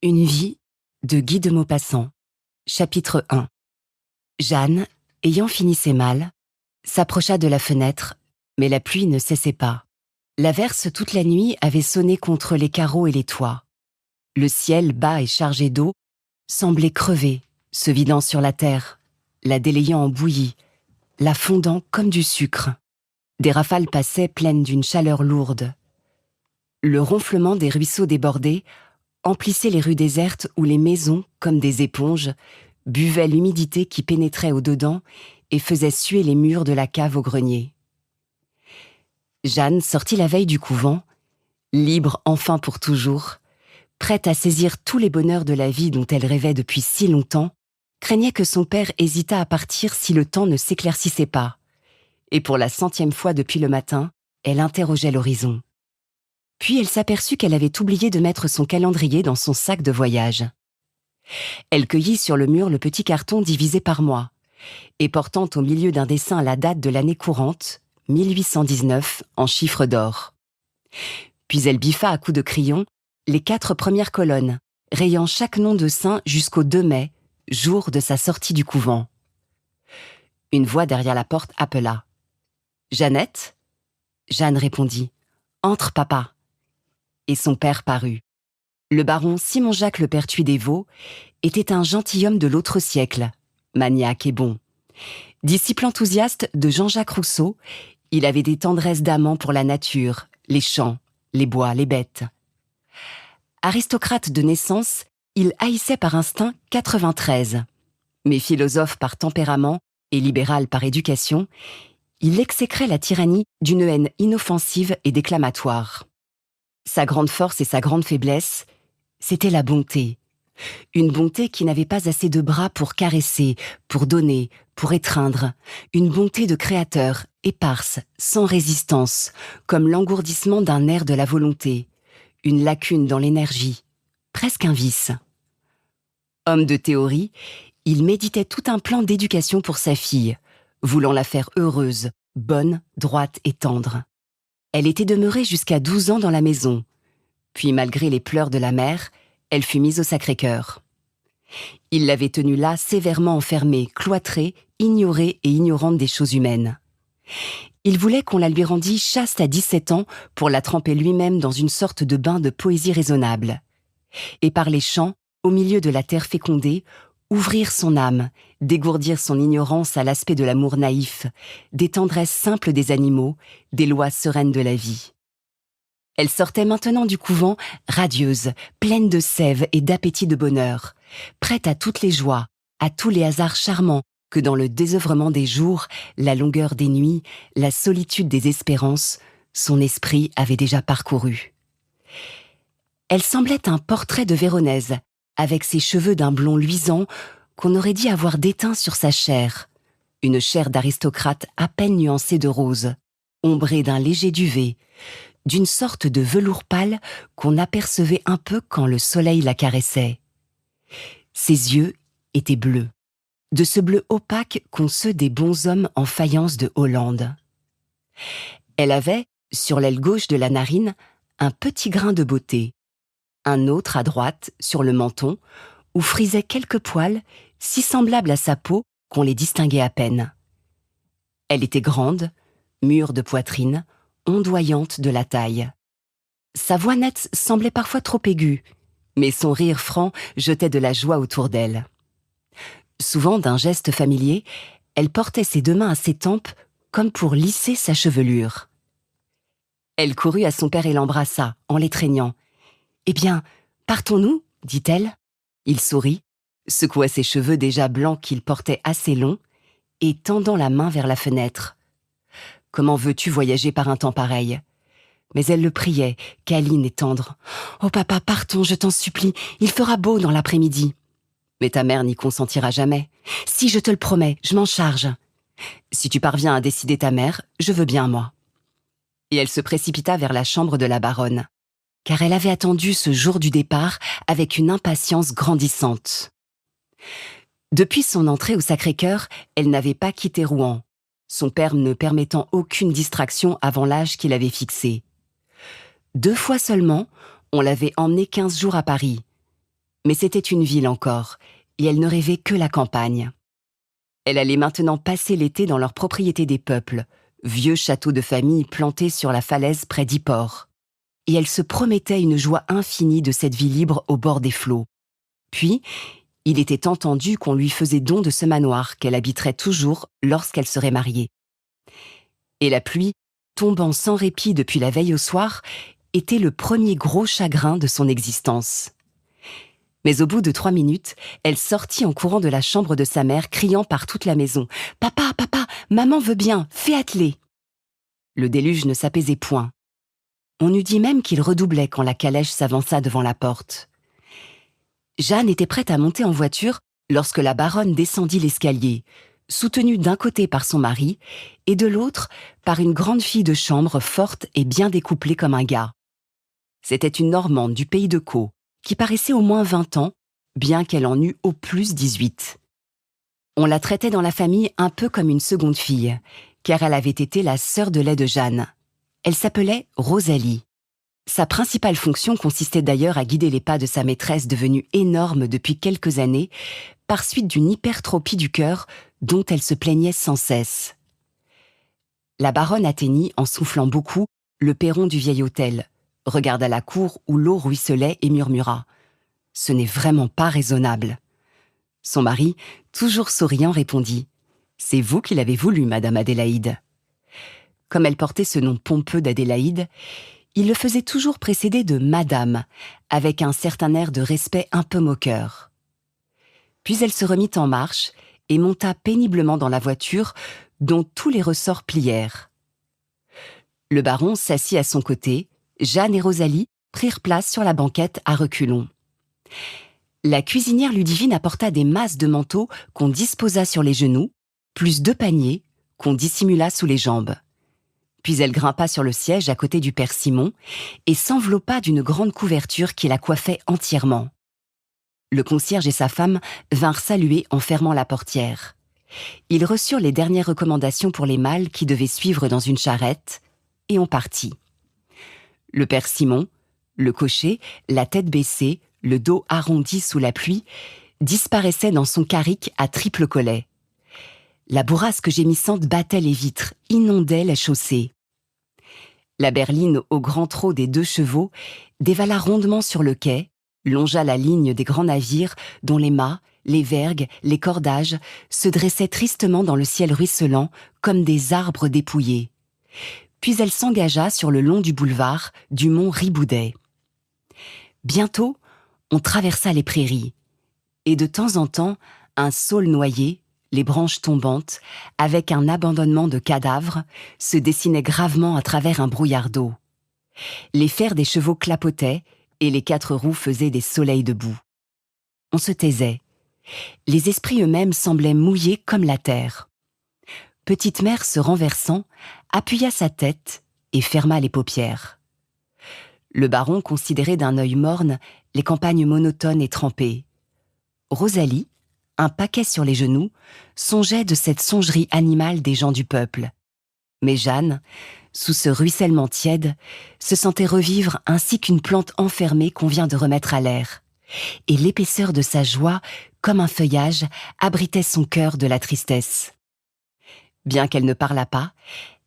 Une vie de Guy de Maupassant. Chapitre 1. Jeanne, ayant fini ses malles, s'approcha de la fenêtre, mais la pluie ne cessait pas. L'averse toute la nuit avait sonné contre les carreaux et les toits. Le ciel, bas et chargé d'eau, semblait crever, se vidant sur la terre, la délayant en bouillie, la fondant comme du sucre. Des rafales passaient pleines d'une chaleur lourde. Le ronflement des ruisseaux débordés emplissait les rues désertes où les maisons, comme des éponges, buvaient l'humidité qui pénétrait au-dedans et faisait suer les murs de la cave au grenier. Jeanne sortit la veille du couvent, libre enfin pour toujours, prête à saisir tous les bonheurs de la vie dont elle rêvait depuis si longtemps, craignait que son père hésitât à partir si le temps ne s'éclaircissait pas. Et pour la 100e fois depuis le matin, elle interrogeait l'horizon. Puis elle s'aperçut qu'elle avait oublié de mettre son calendrier dans son sac de voyage. Elle cueillit sur le mur le petit carton divisé par mois, et portant au milieu d'un dessin la date de l'année courante, 1819, en chiffres d'or. Puis elle biffa à coups de crayon les 4 premières colonnes, rayant chaque nom de saint jusqu'au 2 mai, jour de sa sortie du couvent. Une voix derrière la porte appela. « Jeannette ?» Jeanne répondit. « Entre, papa !» Et son père parut. Le baron Simon-Jacques Le Pertuis des Vaux était un gentilhomme de l'autre siècle, maniaque et bon. Disciple enthousiaste de Jean-Jacques Rousseau, il avait des tendresses d'amant pour la nature, les champs, les bois, les bêtes. Aristocrate de naissance, il haïssait par instinct 93. Mais philosophe par tempérament et libéral par éducation, il exécrait la tyrannie d'une haine inoffensive et déclamatoire. Sa grande force et sa grande faiblesse, c'était la bonté. Une bonté qui n'avait pas assez de bras pour caresser, pour donner, pour étreindre. Une bonté de créateur, éparse, sans résistance, comme l'engourdissement d'un nerf de la volonté. Une lacune dans l'énergie, presque un vice. Homme de théorie, il méditait tout un plan d'éducation pour sa fille, voulant la faire heureuse, bonne, droite et tendre. Elle était demeurée jusqu'à 12 ans dans la maison. Puis, malgré les pleurs de la mère, elle fut mise au Sacré-Cœur. Il l'avait tenue là, sévèrement enfermée, cloîtrée, ignorée et ignorante des choses humaines. Il voulait qu'on la lui rendît chaste à 17 ans pour la tremper lui-même dans une sorte de bain de poésie raisonnable. Et par les chants, au milieu de la terre fécondée, ouvrir son âme, dégourdir son ignorance à l'aspect de l'amour naïf, des tendresses simples des animaux, des lois sereines de la vie. Elle sortait maintenant du couvent, radieuse, pleine de sève et d'appétit de bonheur, prête à toutes les joies, à tous les hasards charmants que dans le désœuvrement des jours, la longueur des nuits, la solitude des espérances, son esprit avait déjà parcouru. Elle semblait un portrait de Véronèse, avec ses cheveux d'un blond luisant qu'on aurait dit avoir déteint sur sa chair, une chair d'aristocrate à peine nuancée de rose, ombrée d'un léger duvet, d'une sorte de velours pâle qu'on apercevait un peu quand le soleil la caressait. Ses yeux étaient bleus, de ce bleu opaque qu'ont ceux des bonshommes en faïence de Hollande. Elle avait, sur l'aile gauche de la narine, un petit grain de beauté, un autre à droite, sur le menton, où frisaient quelques poils, si semblables à sa peau qu'on les distinguait à peine. Elle était grande, mûre de poitrine, ondoyante de la taille. Sa voix nette semblait parfois trop aiguë, mais son rire franc jetait de la joie autour d'elle. Souvent, d'un geste familier, elle portait ses 2 mains à ses tempes comme pour lisser sa chevelure. Elle courut à son père et l'embrassa, en l'étreignant. « Eh bien, partons-nous » dit-elle. Il sourit, secoua ses cheveux déjà blancs qu'il portait assez longs, et tendant la main vers la fenêtre. « Comment veux-tu voyager par un temps pareil ?» Mais elle le priait, câline et tendre. « Oh papa, partons, je t'en supplie, il fera beau dans l'après-midi. » « Mais ta mère n'y consentira jamais. »« Si, je te le promets, je m'en charge. »« Si tu parviens à décider ta mère, je veux bien, moi. » Et elle se précipita vers la chambre de la baronne, car elle avait attendu ce jour du départ avec une impatience grandissante. Depuis son entrée au Sacré-Cœur, elle n'avait pas quitté Rouen, son père ne permettant aucune distraction avant l'âge qu'il avait fixé. 2 fois seulement, on l'avait emmenée 15 jours à Paris. Mais c'était une ville encore, et elle ne rêvait que la campagne. Elle allait maintenant passer l'été dans leur propriété des peuples, vieux château de famille planté sur la falaise près d'Yport. Et elle se promettait une joie infinie de cette vie libre au bord des flots. Puis, il était entendu qu'on lui faisait don de ce manoir qu'elle habiterait toujours lorsqu'elle serait mariée. Et la pluie, tombant sans répit depuis la veille au soir, était le premier gros chagrin de son existence. Mais au bout de 3 minutes, elle sortit en courant de la chambre de sa mère, criant par toute la maison « Papa, papa, maman veut bien, fais atteler !» Le déluge ne s'apaisait point. On eût dit même qu'il redoublait quand la calèche s'avança devant la porte. Jeanne était prête à monter en voiture lorsque la baronne descendit l'escalier, soutenue d'un côté par son mari et de l'autre par une grande fille de chambre forte et bien découplée comme un gars. C'était une Normande du pays de Caux, qui paraissait au moins 20 ans, bien qu'elle en eût au plus 18. On la traitait dans la famille un peu comme une seconde fille, car elle avait été la sœur de lait de Jeanne. Elle s'appelait Rosalie. Sa principale fonction consistait d'ailleurs à guider les pas de sa maîtresse devenue énorme depuis quelques années, par suite d'une hypertrophie du cœur dont elle se plaignait sans cesse. La baronne atteignit, en soufflant beaucoup, le perron du vieil hôtel, regarda la cour où l'eau ruisselait et murmura « Ce n'est vraiment pas raisonnable ». Son mari, toujours souriant, répondit « C'est vous qui l'avez voulu, Madame Adélaïde ». Comme elle portait ce nom pompeux d'Adélaïde, il le faisait toujours précéder de Madame, avec un certain air de respect un peu moqueur. Puis elle se remit en marche et monta péniblement dans la voiture, dont tous les ressorts plièrent. Le baron s'assit à son côté, Jeanne et Rosalie prirent place sur la banquette à reculons. La cuisinière Ludivine apporta des masses de manteaux qu'on disposa sur les genoux, plus 2 paniers qu'on dissimula sous les jambes. Puis elle grimpa sur le siège à côté du père Simon et s'enveloppa d'une grande couverture qui la coiffait entièrement. Le concierge et sa femme vinrent saluer en fermant la portière. Ils reçurent les dernières recommandations pour les malles qui devaient suivre dans une charrette, et on partit. Le père Simon, le cocher, la tête baissée, le dos arrondi sous la pluie, disparaissait dans son carrick à triple collet. La bourrasque gémissante battait les vitres, inondait les chaussées. La berline au grand trot des 2 chevaux dévala rondement sur le quai, longea la ligne des grands navires dont les mâts, les vergues, les cordages se dressaient tristement dans le ciel ruisselant comme des arbres dépouillés. Puis elle s'engagea sur le long du boulevard du mont Riboudet. Bientôt, on traversa les prairies, et de temps en temps, un saule noyé, les branches tombantes, avec un abandonnement de cadavres, se dessinait gravement à travers un brouillard d'eau. Les fers des chevaux clapotaient, et les 4 roues faisaient des soleils debout. On se taisait. Les esprits eux-mêmes semblaient mouillés comme la terre. Petite Mère, se renversant, appuya sa tête et ferma les paupières. Le baron considérait d'un œil morne les campagnes monotones et trempées. Rosalie, un paquet sur les genoux, songeait de cette songerie animale des gens du peuple. Mais Jeanne, sous ce ruissellement tiède, se sentait revivre ainsi qu'une plante enfermée qu'on vient de remettre à l'air. Et l'épaisseur de sa joie, comme un feuillage, abritait son cœur de la tristesse. Bien qu'elle ne parlât pas,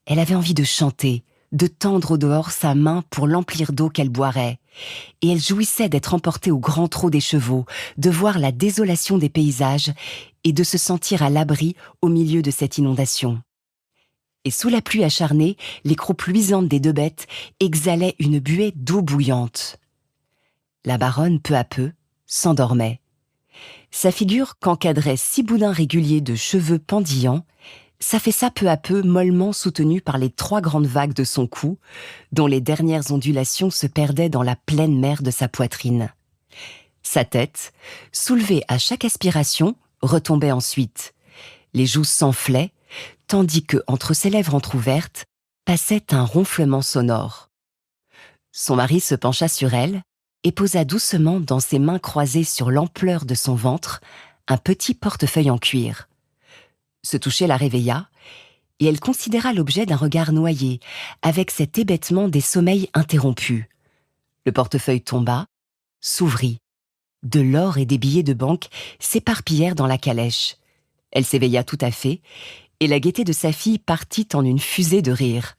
elle avait envie de chanter, de tendre au dehors sa main pour l'emplir d'eau qu'elle boirait. Et elle jouissait d'être emportée au grand trot des chevaux, de voir la désolation des paysages et de se sentir à l'abri au milieu de cette inondation. Et sous la pluie acharnée, les croupes luisantes des 2 bêtes exhalaient une buée d'eau bouillante. La baronne, peu à peu, s'endormait. Sa figure, qu'encadraient 6 boudins réguliers de cheveux pendillants, s'affaissa peu à peu, mollement soutenue par les 3 grandes vagues de son cou, dont les dernières ondulations se perdaient dans la pleine mer de sa poitrine. Sa tête, soulevée à chaque aspiration, retombait ensuite. Les joues s'enflaient, tandis que, entre ses lèvres entr'ouvertes, passait un ronflement sonore. Son mari se pencha sur elle et posa doucement dans ses mains croisées sur l'ampleur de son ventre un petit portefeuille en cuir. Ce toucher la réveilla, et elle considéra l'objet d'un regard noyé, avec cet hébétement des sommeils interrompus. Le portefeuille tomba, s'ouvrit. De l'or et des billets de banque s'éparpillèrent dans la calèche. Elle s'éveilla tout à fait, et la gaieté de sa fille partit en une fusée de rire.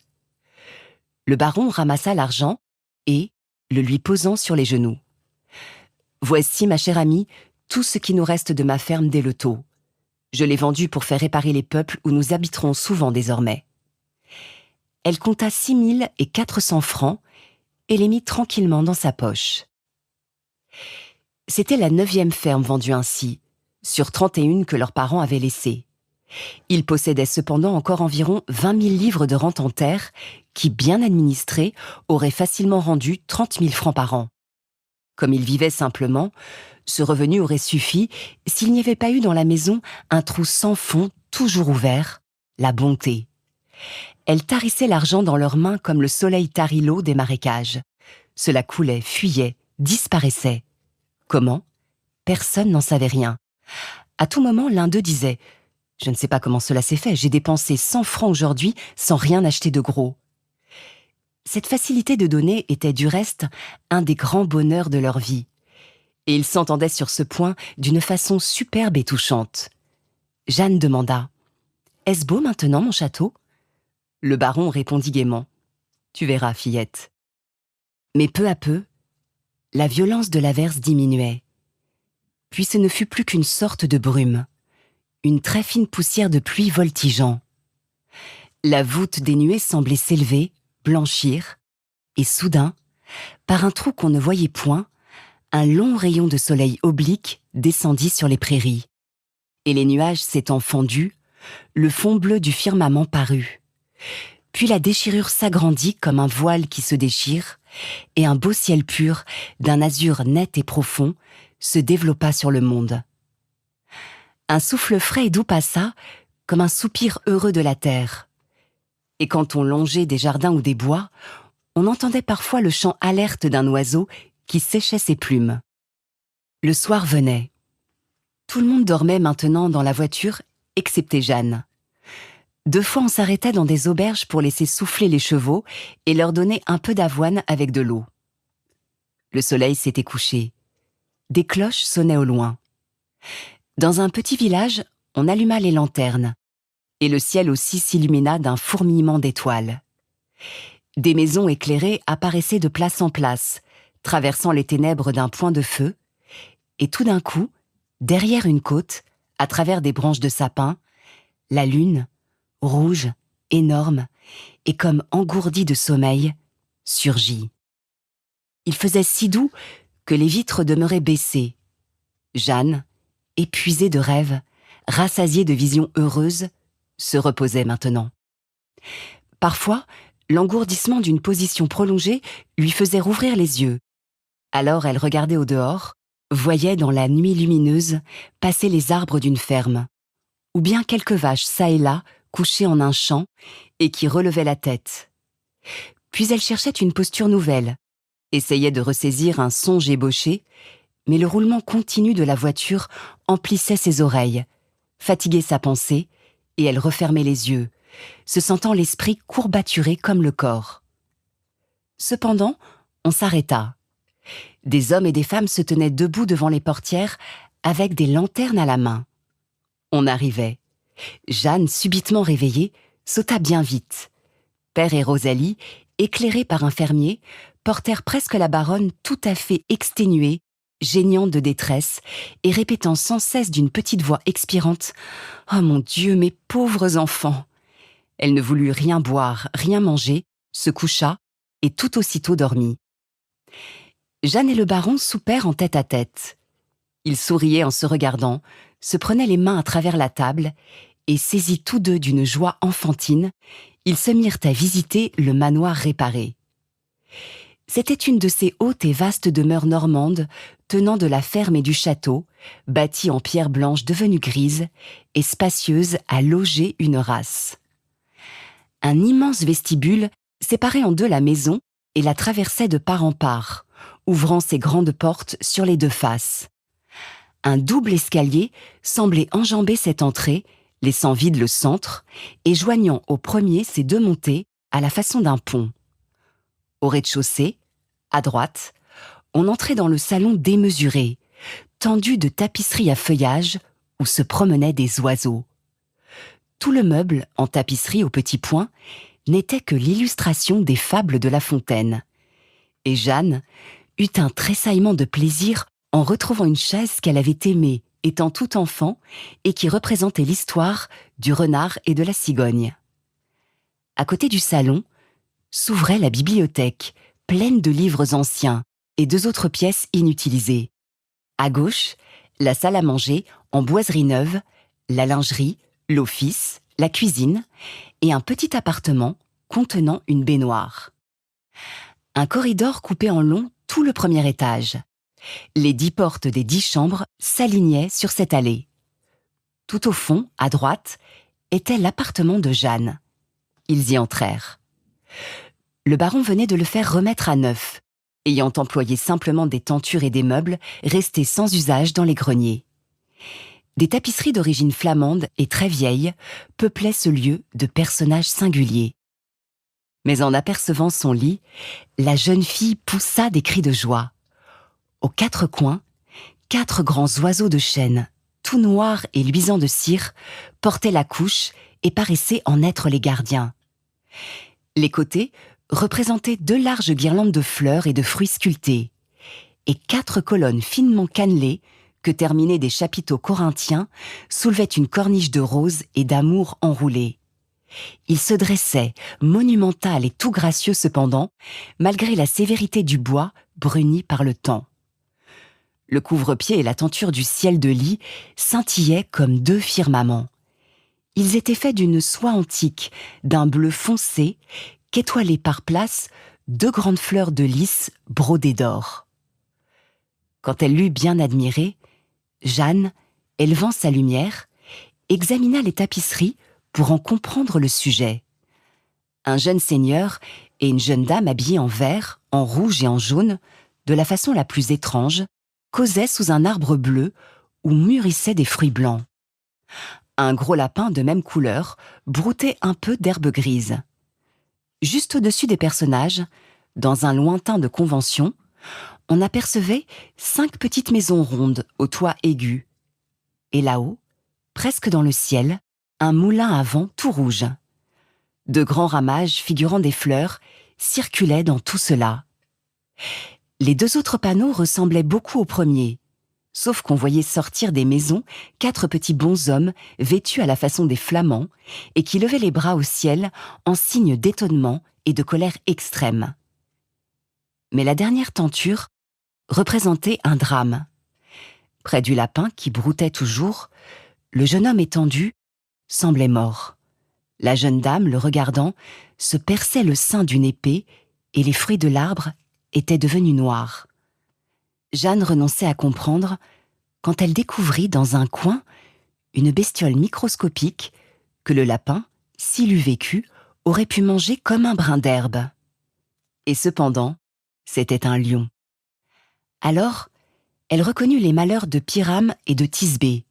Le baron ramassa l'argent et, le lui posant sur les genoux. « Voici, ma chère amie, tout ce qui nous reste de ma ferme d'Életot. Je l'ai vendue pour faire réparer les peuples où nous habiterons souvent désormais. » Elle compta 6 400 francs et les mit tranquillement dans sa poche. C'était la 9e ferme vendue ainsi, sur 31 que leurs parents avaient laissées. Ils possédaient cependant encore environ 20 000 livres de rente en terre qui, bien administrés, auraient facilement rendu 30 000 francs par an. Comme ils vivaient simplement, ce revenu aurait suffi s'il n'y avait pas eu dans la maison un trou sans fond toujours ouvert, la bonté. Elles tarissaient l'argent dans leurs mains comme le soleil tarit l'eau des marécages. Cela coulait, fuyait, disparaissait. Comment ? Personne n'en savait rien. À tout moment, l'un d'eux disait « Je ne sais pas comment cela s'est fait, j'ai dépensé 100 francs aujourd'hui sans rien acheter de gros. » Cette facilité de donner était du reste un des grands bonheurs de leur vie. Et ils s'entendaient sur ce point d'une façon superbe et touchante. Jeanne demanda « Est-ce beau maintenant, mon château ?» Le baron répondit gaiement « Tu verras, fillette. » Mais peu à peu, la violence de l'averse diminuait. Puis ce ne fut plus qu'une sorte de brume, une très fine poussière de pluie voltigeant. La voûte des nuées semblait s'élever, blanchir, et soudain, par un trou qu'on ne voyait point, un long rayon de soleil oblique descendit sur les prairies. Et les nuages s'étant fendus, le fond bleu du firmament parut. Puis la déchirure s'agrandit comme un voile qui se déchire, et un beau ciel pur, d'un azur net et profond, se développa sur le monde. Un souffle frais et doux passa, comme un soupir heureux de la terre. Et quand on longeait des jardins ou des bois, on entendait parfois le chant alerte d'un oiseau qui séchait ses plumes. Le soir venait. Tout le monde dormait maintenant dans la voiture, excepté Jeanne. 2 fois on s'arrêtait dans des auberges pour laisser souffler les chevaux et leur donner un peu d'avoine avec de l'eau. Le soleil s'était couché. Des cloches sonnaient au loin. Dans un petit village, on alluma les lanternes, et le ciel aussi s'illumina d'un fourmillement d'étoiles. Des maisons éclairées apparaissaient de place en place, traversant les ténèbres d'un point de feu, et tout d'un coup, derrière une côte, à travers des branches de sapin, la lune, rouge, énorme, et comme engourdie de sommeil, surgit. Il faisait si doux que les vitres demeuraient baissées. Jeanne, épuisée de rêves, rassasiée de visions heureuses, se reposait maintenant. Parfois, l'engourdissement d'une position prolongée lui faisait rouvrir les yeux. Alors elle regardait au dehors, voyait dans la nuit lumineuse passer les arbres d'une ferme, ou bien quelques vaches çà et là couchées en un champ et qui relevaient la tête. Puis elle cherchait une posture nouvelle, essayait de ressaisir un songe ébauché, mais le roulement continu de la voiture emplissait ses oreilles, fatiguait sa pensée, et elle refermait les yeux, se sentant l'esprit courbaturé comme le corps. Cependant, on s'arrêta. Des hommes et des femmes se tenaient debout devant les portières avec des lanternes à la main. On arrivait. Jeanne, subitement réveillée, sauta bien vite. Père et Rosalie, éclairés par un fermier, portèrent presque la baronne tout à fait exténuée, geignante de détresse, et répétant sans cesse d'une petite voix expirante « Oh mon Dieu, mes pauvres enfants !» Elle ne voulut rien boire, rien manger, se coucha, et tout aussitôt dormit. Jeanne et le baron soupèrent en tête à tête. Ils souriaient en se regardant, se prenaient les mains à travers la table, et saisis tous deux d'une joie enfantine, ils se mirent à visiter le manoir réparé. C'était une de ces hautes et vastes demeures normandes tenant de la ferme et du château, bâtie en pierre blanche devenue grise et spacieuse à loger une race. Un immense vestibule séparait en deux la maison et la traversait de part en part, ouvrant ses grandes portes sur les deux faces. Un double escalier semblait enjamber cette entrée, laissant vide le centre et joignant au premier ces deux montées à la façon d'un pont. Au rez-de-chaussée, à droite, on entrait dans le salon démesuré, tendue de tapisseries à feuillage où se promenaient des oiseaux. Tout le meuble, en tapisserie au petit point, n'était que l'illustration des fables de La Fontaine. Et Jeanne eut un tressaillement de plaisir en retrouvant une chaise qu'elle avait aimée étant tout enfant et qui représentait l'histoire du renard et de la cigogne. À côté du salon, s'ouvrait la bibliothèque, pleine de livres anciens et 2 autres pièces inutilisées. À gauche, la salle à manger en boiserie neuve, la lingerie, l'office, la cuisine et un petit appartement contenant une baignoire. Un corridor coupait en long tout le premier étage. Les 10 portes des 10 chambres s'alignaient sur cette allée. Tout au fond, à droite, était l'appartement de Jeanne. Ils y entrèrent. Le baron venait de le faire remettre à neuf, ayant employé simplement des tentures et des meubles restés sans usage dans les greniers. Des tapisseries d'origine flamande et très vieilles peuplaient ce lieu de personnages singuliers. Mais en apercevant son lit, la jeune fille poussa des cris de joie. Aux 4 coins, 4 grands oiseaux de chêne, tout noirs et luisants de cire, portaient la couche et paraissaient en être les gardiens. Les côtés représentaient 2 larges guirlandes de fleurs et de fruits sculptés, et 4 colonnes finement cannelées que terminaient des chapiteaux corinthiens soulevaient une corniche de roses et d'amour enroulées. Il se dressait, monumental et tout gracieux cependant, malgré la sévérité du bois bruni par le temps. Le couvre-pied et la tenture du ciel de lit scintillaient comme 2 firmaments. Ils étaient faits d'une soie antique, d'un bleu foncé, qu'étoilaient par places 2 grandes fleurs de lys brodées d'or. Quand elle l'eut bien admiré, Jeanne, élevant sa lumière, examina les tapisseries pour en comprendre le sujet. Un jeune seigneur et une jeune dame habillés en vert, en rouge et en jaune, de la façon la plus étrange, causaient sous un arbre bleu où mûrissaient des fruits blancs. Un gros lapin de même couleur broutait un peu d'herbe grise. Juste au-dessus des personnages, dans un lointain de convention, on apercevait 5 petites maisons rondes au toit aigu. Et là-haut, presque dans le ciel, un moulin à vent tout rouge. De grands ramages figurant des fleurs circulaient dans tout cela. Les 2 autres panneaux ressemblaient beaucoup au premier, sauf qu'on voyait sortir des maisons 4 petits bonshommes vêtus à la façon des Flamands et qui levaient les bras au ciel en signe d'étonnement et de colère extrême. Mais la dernière tenture représentait un drame. Près du lapin qui broutait toujours, le jeune homme étendu semblait mort. La jeune dame, le regardant, se perçait le sein d'une épée et les fruits de l'arbre étaient devenus noirs. Jeanne renonçait à comprendre quand elle découvrit dans un coin une bestiole microscopique que le lapin, s'il eût vécu, aurait pu manger comme un brin d'herbe. Et cependant, c'était un lion. Alors, elle reconnut les malheurs de Pyrame et de Thisbé.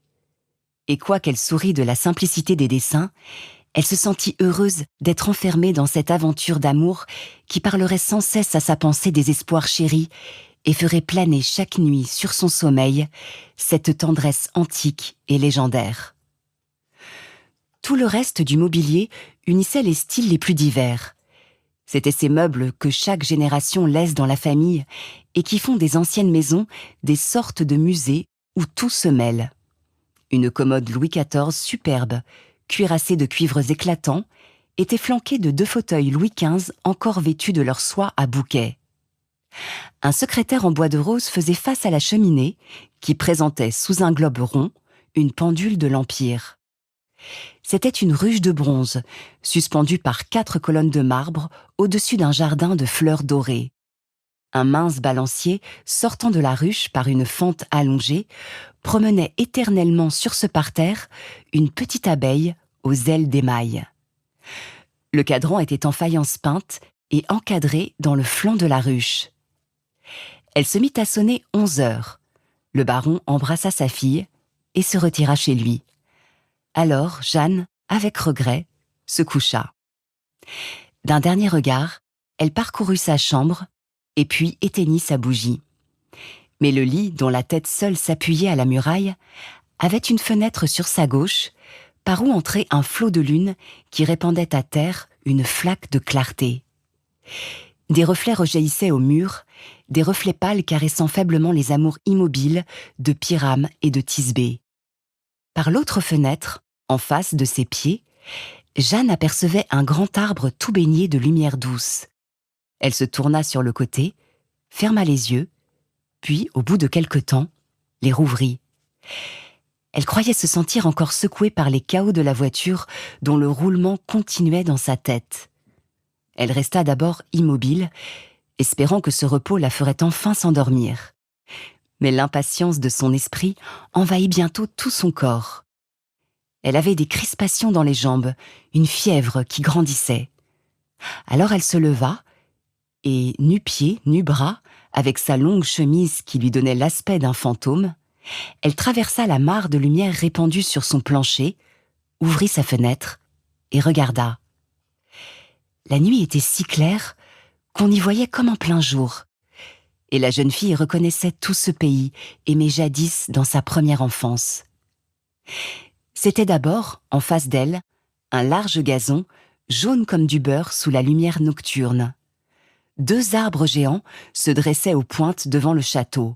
Et quoiqu'elle sourit de la simplicité des dessins, elle se sentit heureuse d'être enfermée dans cette aventure d'amour qui parlerait sans cesse à sa pensée des espoirs chéris et ferait planer chaque nuit sur son sommeil cette tendresse antique et légendaire. Tout le reste du mobilier unissait les styles les plus divers. C'étaient ces meubles que chaque génération laisse dans la famille et qui font des anciennes maisons des sortes de musées où tout se mêle. Une commode Louis XIV superbe, cuirassée de cuivres éclatants, était flanquée de 2 fauteuils Louis XV encore vêtus de leur soie à bouquets. Un secrétaire en bois de rose faisait face à la cheminée qui présentait sous un globe rond une pendule de l'Empire. C'était une ruche de bronze, suspendue par 4 colonnes de marbre au-dessus d'un jardin de fleurs dorées. Un mince balancier, sortant de la ruche par une fente allongée, promenait éternellement sur ce parterre une petite abeille aux ailes d'émail. Le cadran était en faïence peinte et encadré dans le flanc de la ruche. Elle se mit à sonner 11 heures. Le baron embrassa sa fille et se retira chez lui. Alors Jeanne, avec regret, se coucha. D'un dernier regard, elle parcourut sa chambre et puis éteignit sa bougie. Mais le lit, dont la tête seule s'appuyait à la muraille, avait une fenêtre sur sa gauche, par où entrait un flot de lune qui répandait à terre une flaque de clarté. Des reflets rejaillissaient au mur, des reflets pâles caressant faiblement les amours immobiles de Pyrame et de Thisbé. Par l'autre fenêtre, en face de ses pieds, Jeanne apercevait un grand arbre tout baigné de lumière douce. Elle se tourna sur le côté, ferma les yeux, puis, au bout de quelque temps, les rouvrit. Elle croyait se sentir encore secouée par les cahots de la voiture dont le roulement continuait dans sa tête. Elle resta d'abord immobile, espérant que ce repos la ferait enfin s'endormir. Mais l'impatience de son esprit envahit bientôt tout son corps. Elle avait des crispations dans les jambes, une fièvre qui grandissait. Alors elle se leva, et nu-pieds, nu-bras, avec sa longue chemise qui lui donnait l'aspect d'un fantôme, elle traversa la mare de lumière répandue sur son plancher, ouvrit sa fenêtre et regarda. La nuit était si claire qu'on y voyait comme en plein jour. Et la jeune fille reconnaissait tout ce pays, aimé jadis dans sa première enfance. C'était d'abord, en face d'elle, un large gazon, jaune comme du beurre sous la lumière nocturne. 2 arbres géants se dressaient aux pointes devant le château.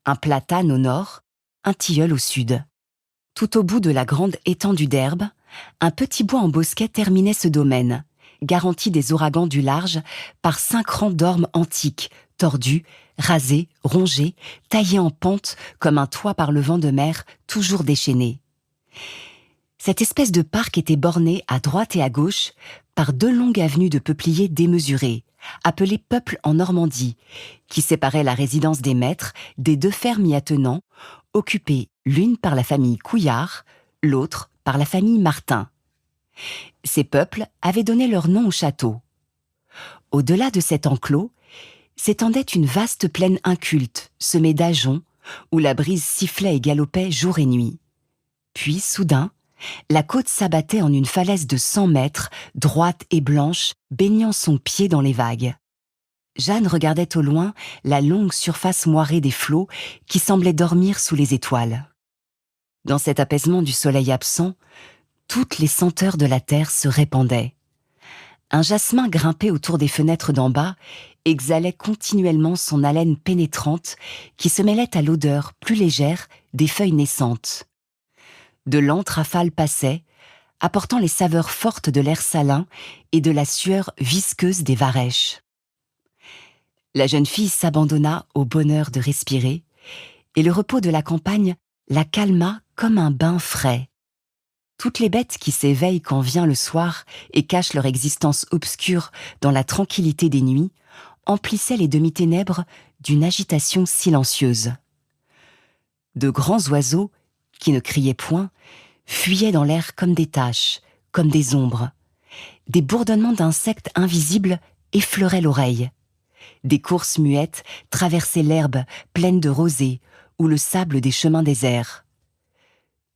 Un platane au nord, un tilleul au sud. Tout au bout de la grande étendue d'herbe, un petit bois en bosquet terminait ce domaine, garanti des ouragans du large par 5 rangs d'ormes antiques, tordus, rasés, rongés, taillés en pente comme un toit par le vent de mer toujours déchaîné. Cette espèce de parc était borné à droite et à gauche par 2 longues avenues de peupliers démesurés, appelées peuples en Normandie, qui séparaient la résidence des maîtres des 2 fermes y attenant, occupées l'une par la famille Couillard, l'autre par la famille Martin. Ces peuples avaient donné leur nom au château. Au-delà de cet enclos, s'étendait une vaste plaine inculte, semée d'ajoncs, où la brise sifflait et galopait jour et nuit. Puis, soudain, la côte s'abattait en une falaise de 100 mètres, droite et blanche, baignant son pied dans les vagues. Jeanne regardait au loin la longue surface moirée des flots qui semblaient dormir sous les étoiles. Dans cet apaisement du soleil absent, toutes les senteurs de la terre se répandaient. Un jasmin grimpé autour des fenêtres d'en bas exhalait continuellement son haleine pénétrante qui se mêlait à l'odeur plus légère des feuilles naissantes. De lentes rafales passaient, apportant les saveurs fortes de l'air salin et de la sueur visqueuse des varechs. La jeune fille s'abandonna au bonheur de respirer, et le repos de la campagne la calma comme un bain frais. Toutes les bêtes qui s'éveillent quand vient le soir et cachent leur existence obscure dans la tranquillité des nuits emplissaient les demi-ténèbres d'une agitation silencieuse. De grands oiseaux, qui ne criaient point, fuyaient dans l'air comme des taches, comme des ombres. Des bourdonnements d'insectes invisibles effleuraient l'oreille. Des courses muettes traversaient l'herbe pleine de rosée ou le sable des chemins déserts.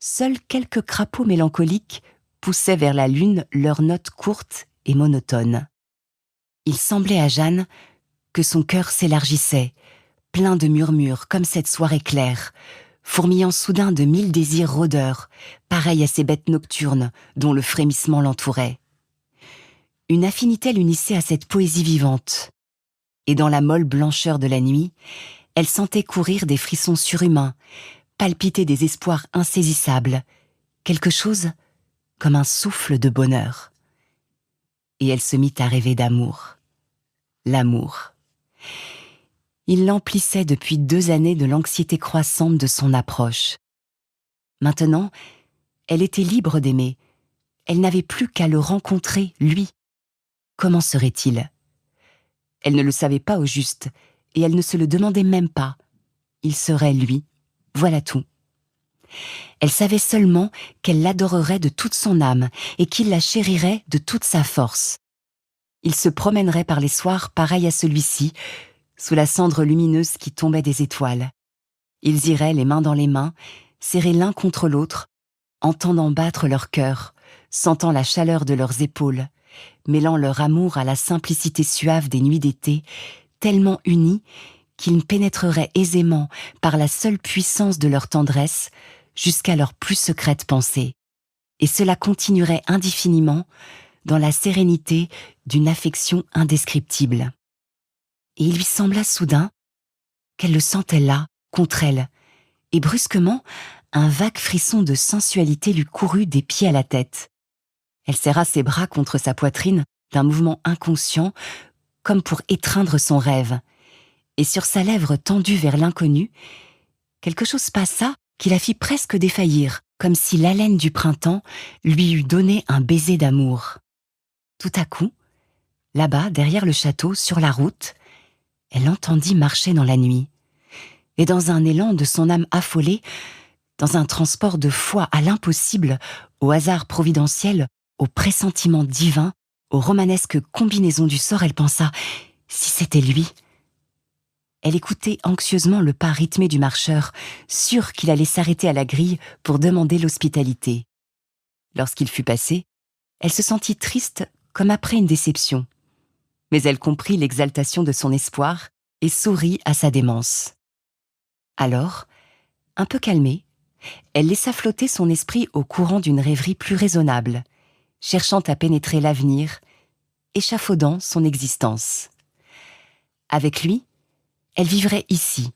Seuls quelques crapauds mélancoliques poussaient vers la lune leurs notes courtes et monotones. Il semblait à Jeanne que son cœur s'élargissait, plein de murmures comme cette soirée claire, fourmillant soudain de 1000 désirs rôdeurs, pareils à ces bêtes nocturnes dont le frémissement l'entourait. Une affinité l'unissait à cette poésie vivante, et dans la molle blancheur de la nuit, elle sentait courir des frissons surhumains, palpiter des espoirs insaisissables, quelque chose comme un souffle de bonheur. Et elle se mit à rêver d'amour. L'amour. Il l'emplissait depuis 2 années de l'anxiété croissante de son approche. Maintenant, elle était libre d'aimer. Elle n'avait plus qu'à le rencontrer, lui. Comment serait-il ? Elle ne le savait pas au juste, et elle ne se le demandait même pas. Il serait lui, voilà tout. Elle savait seulement qu'elle l'adorerait de toute son âme et qu'il la chérirait de toute sa force. Il se promènerait par les soirs pareil à celui-ci, sous la cendre lumineuse qui tombait des étoiles. Ils iraient les mains dans les mains, serrés l'un contre l'autre, entendant battre leur cœur, sentant la chaleur de leurs épaules, mêlant leur amour à la simplicité suave des nuits d'été, tellement unis qu'ils pénétreraient aisément par la seule puissance de leur tendresse jusqu'à leurs plus secrètes pensées. Et cela continuerait indéfiniment dans la sérénité d'une affection indescriptible. Et il lui sembla soudain qu'elle le sentait là, contre elle, et brusquement, un vague frisson de sensualité lui courut des pieds à la tête. Elle serra ses bras contre sa poitrine d'un mouvement inconscient, comme pour étreindre son rêve. Et sur sa lèvre tendue vers l'inconnu, quelque chose passa qui la fit presque défaillir, comme si l'haleine du printemps lui eût donné un baiser d'amour. Tout à coup, là-bas, derrière le château, sur la route, elle entendit marcher dans la nuit. Et dans un élan de son âme affolée, dans un transport de foi à l'impossible, au hasard providentiel, au pressentiment divin, aux romanesques combinaisons du sort, elle pensa « si c'était lui ». Elle écoutait anxieusement le pas rythmé du marcheur, sûre qu'il allait s'arrêter à la grille pour demander l'hospitalité. Lorsqu'il fut passé, elle se sentit triste comme après une déception. Mais elle comprit l'exaltation de son espoir et sourit à sa démence. Alors, un peu calmée, elle laissa flotter son esprit au courant d'une rêverie plus raisonnable, cherchant à pénétrer l'avenir, échafaudant son existence. Avec lui, elle vivrait ici,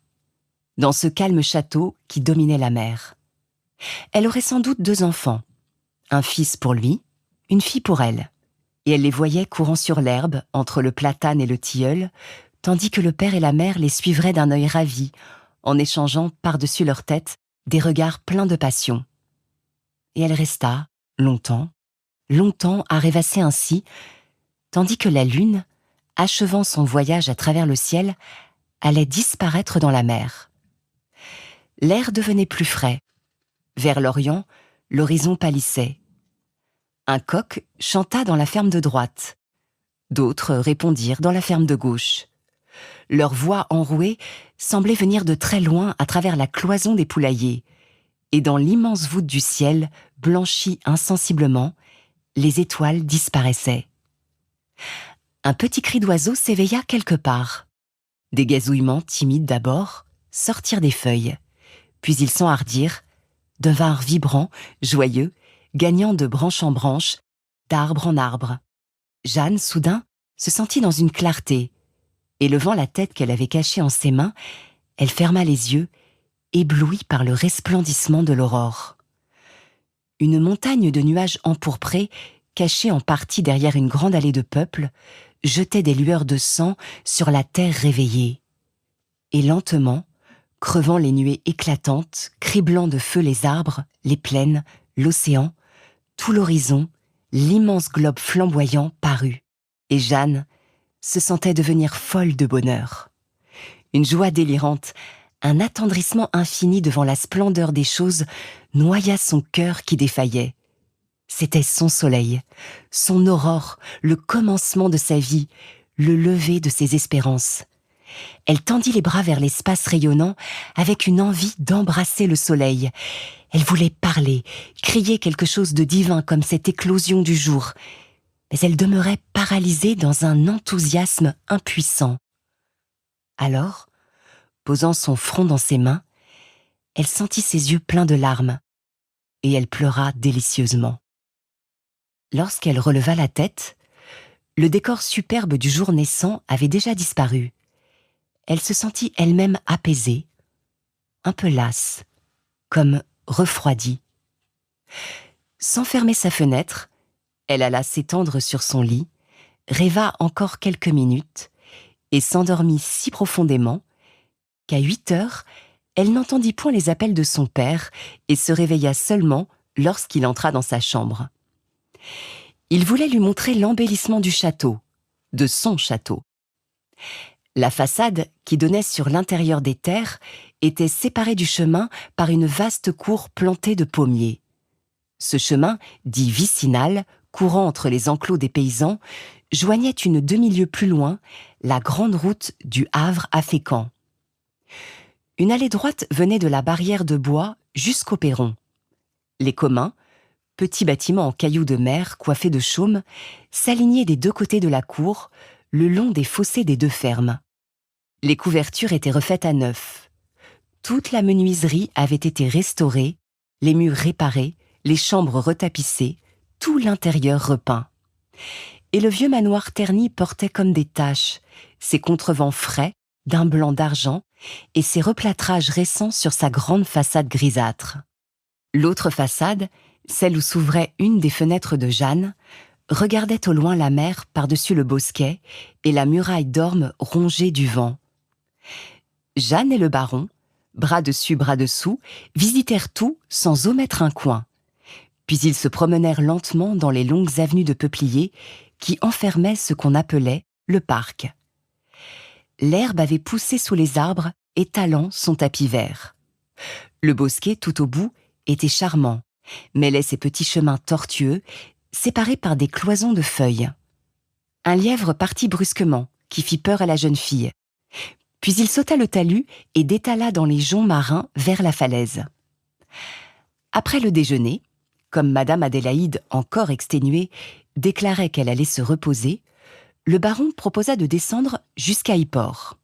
dans ce calme château qui dominait la mer. Elle aurait sans doute 2 enfants, un fils pour lui, une fille pour elle, et elle les voyait courant sur l'herbe entre le platane et le tilleul, tandis que le père et la mère les suivraient d'un œil ravi, en échangeant par-dessus leur tête des regards pleins de passion. Et elle resta, longtemps, longtemps à rêvasser ainsi, tandis que la lune, achevant son voyage à travers le ciel, allait disparaître dans la mer. L'air devenait plus frais. Vers l'Orient, l'horizon pâlissait. Un coq chanta dans la ferme de droite. D'autres répondirent dans la ferme de gauche. Leur voix enrouée semblait venir de très loin à travers la cloison des poulaillers, et dans l'immense voûte du ciel, blanchie insensiblement, les étoiles disparaissaient. Un petit cri d'oiseau s'éveilla quelque part. Des gazouillements timides d'abord sortirent des feuilles, puis ils s'enhardirent, devinrent vibrants, joyeux, gagnant de branche en branche, d'arbre en arbre. Jeanne, soudain, se sentit dans une clarté, et levant la tête qu'elle avait cachée en ses mains, elle ferma les yeux, éblouie par le resplendissement de l'aurore. Une montagne de nuages empourprés, cachée en partie derrière une grande allée de peuple, jetait des lueurs de sang sur la terre réveillée. Et lentement, crevant les nuées éclatantes, criblant de feu les arbres, les plaines, l'océan, tout l'horizon, l'immense globe flamboyant parut. Et Jeanne se sentait devenir folle de bonheur. Une joie délirante, un attendrissement infini devant la splendeur des choses noya son cœur qui défaillait. C'était son soleil, son aurore, le commencement de sa vie, le lever de ses espérances. Elle tendit les bras vers l'espace rayonnant avec une envie d'embrasser le soleil. Elle voulait parler, crier quelque chose de divin comme cette éclosion du jour. Mais elle demeurait paralysée dans un enthousiasme impuissant. Alors, posant son front dans ses mains, elle sentit ses yeux pleins de larmes, et elle pleura délicieusement. Lorsqu'elle releva la tête, le décor superbe du jour naissant avait déjà disparu. Elle se sentit elle-même apaisée, un peu lasse, comme refroidie. Sans fermer sa fenêtre, elle alla s'étendre sur son lit, rêva encore quelques minutes et s'endormit si profondément qu'à 8 heures, elle n'entendit point les appels de son père et se réveilla seulement lorsqu'il entra dans sa chambre. Il voulait lui montrer l'embellissement du château, de son château. La façade, qui donnait sur l'intérieur des terres, était séparée du chemin par une vaste cour plantée de pommiers. Ce chemin, dit vicinal, courant entre les enclos des paysans, joignait une demi-lieue plus loin la grande route du Havre à Fécamp. Une allée droite venait de la barrière de bois jusqu'au perron. Les communs, petits bâtiments en cailloux de mer coiffés de chaumes, s'alignaient des 2 côtés de la cour, le long des fossés des 2 fermes. Les couvertures étaient refaites à neuf. Toute la menuiserie avait été restaurée, les murs réparés, les chambres retapissées, tout l'intérieur repeint. Et le vieux manoir terni portait comme des taches, ses contrevents frais, d'un blanc d'argent, et ses replâtrages récents sur sa grande façade grisâtre. L'autre façade, celle où s'ouvrait une des fenêtres de Jeanne, regardait au loin la mer par-dessus le bosquet et la muraille d'orme rongée du vent. Jeanne et le baron, bras dessus, bras dessous, visitèrent tout sans omettre un coin. Puis ils se promenèrent lentement dans les longues avenues de peupliers qui enfermaient ce qu'on appelait le parc. L'herbe avait poussé sous les arbres, étalant son tapis vert. Le bosquet, tout au bout, était charmant, mêlait ses petits chemins tortueux, séparés par des cloisons de feuilles. Un lièvre partit brusquement, qui fit peur à la jeune fille. Puis il sauta le talus et détala dans les joncs marins vers la falaise. Après le déjeuner, comme Madame Adélaïde, encore exténuée, déclarait qu'elle allait se reposer, le baron proposa de descendre jusqu'à Yport.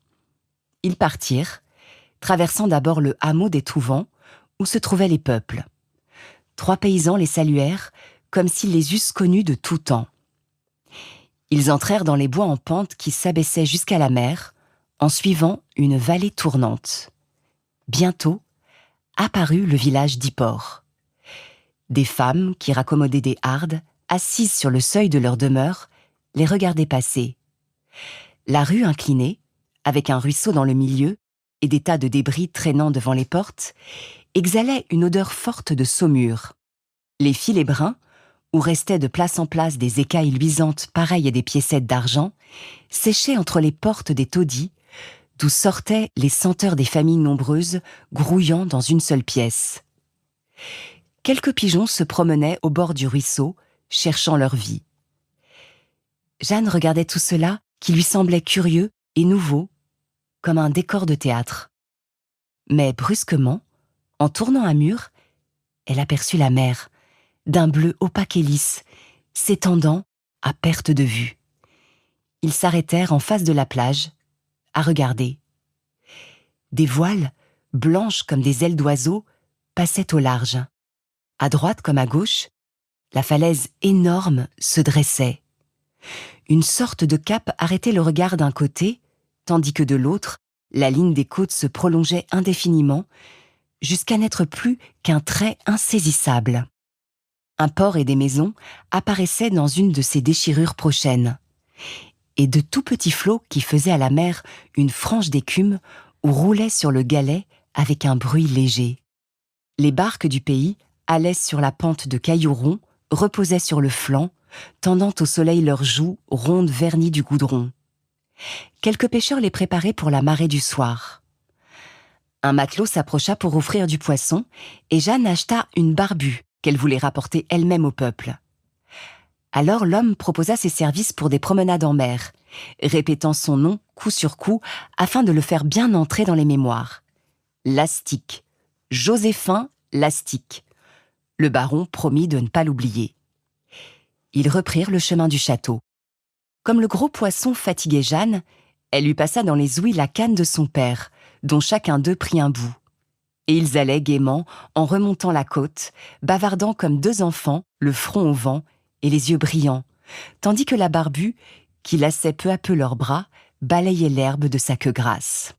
Ils partirent, traversant d'abord le hameau des Trouvants, où se trouvaient les peuples. 3 paysans les saluèrent, comme s'ils les eussent connus de tout temps. Ils entrèrent dans les bois en pente qui s'abaissaient jusqu'à la mer, en suivant une vallée tournante. Bientôt, apparut le village d'Yport. Des femmes qui raccommodaient des hardes, assises sur le seuil de leur demeure, les regardaient passer. La rue inclinée, avec un ruisseau dans le milieu et des tas de débris traînant devant les portes, exhalait une odeur forte de saumure. Les filets bruns, où restaient de place en place des écailles luisantes pareilles à des piécettes d'argent, séchaient entre les portes des taudis, d'où sortaient les senteurs des familles nombreuses grouillant dans une seule pièce. Quelques pigeons se promenaient au bord du ruisseau, cherchant leur vie. Jeanne regardait tout cela qui lui semblait curieux et nouveau, comme un décor de théâtre. Mais brusquement, en tournant un mur, elle aperçut la mer, d'un bleu opaque et lisse, s'étendant à perte de vue. Ils s'arrêtèrent en face de la plage, à regarder. Des voiles, blanches comme des ailes d'oiseaux, passaient au large. À droite comme à gauche, la falaise énorme se dressait. Une sorte de cape arrêtait le regard d'un côté, tandis que de l'autre, la ligne des côtes se prolongeait indéfiniment, jusqu'à n'être plus qu'un trait insaisissable. Un port et des maisons apparaissaient dans une de ces déchirures prochaines, et de tout petits flots qui faisaient à la mer une frange d'écume où roulaient sur le galet avec un bruit léger. Les barques du pays allaient sur la pente de cailloux ronds, reposaient sur le flanc, tendant au soleil leurs joues rondes vernies du goudron. Quelques pêcheurs les préparaient pour la marée du soir. Un matelot s'approcha pour offrir du poisson, et Jeanne acheta une barbue qu'elle voulait rapporter elle-même au peuple. Alors l'homme proposa ses services pour des promenades en mer, répétant son nom coup sur coup afin de le faire bien entrer dans les mémoires. Lastic, Joséphin Lastic. Le baron promit de ne pas l'oublier. Ils reprirent le chemin du château. Comme le gros poisson fatiguait Jeanne, elle lui passa dans les ouïes la canne de son père, dont chacun d'eux prit un bout. Et ils allaient gaiement en remontant la côte, bavardant comme 2 enfants, le front au vent et les yeux brillants, tandis que la barbue, qui lassait peu à peu leurs bras, balayait l'herbe de sa queue grasse.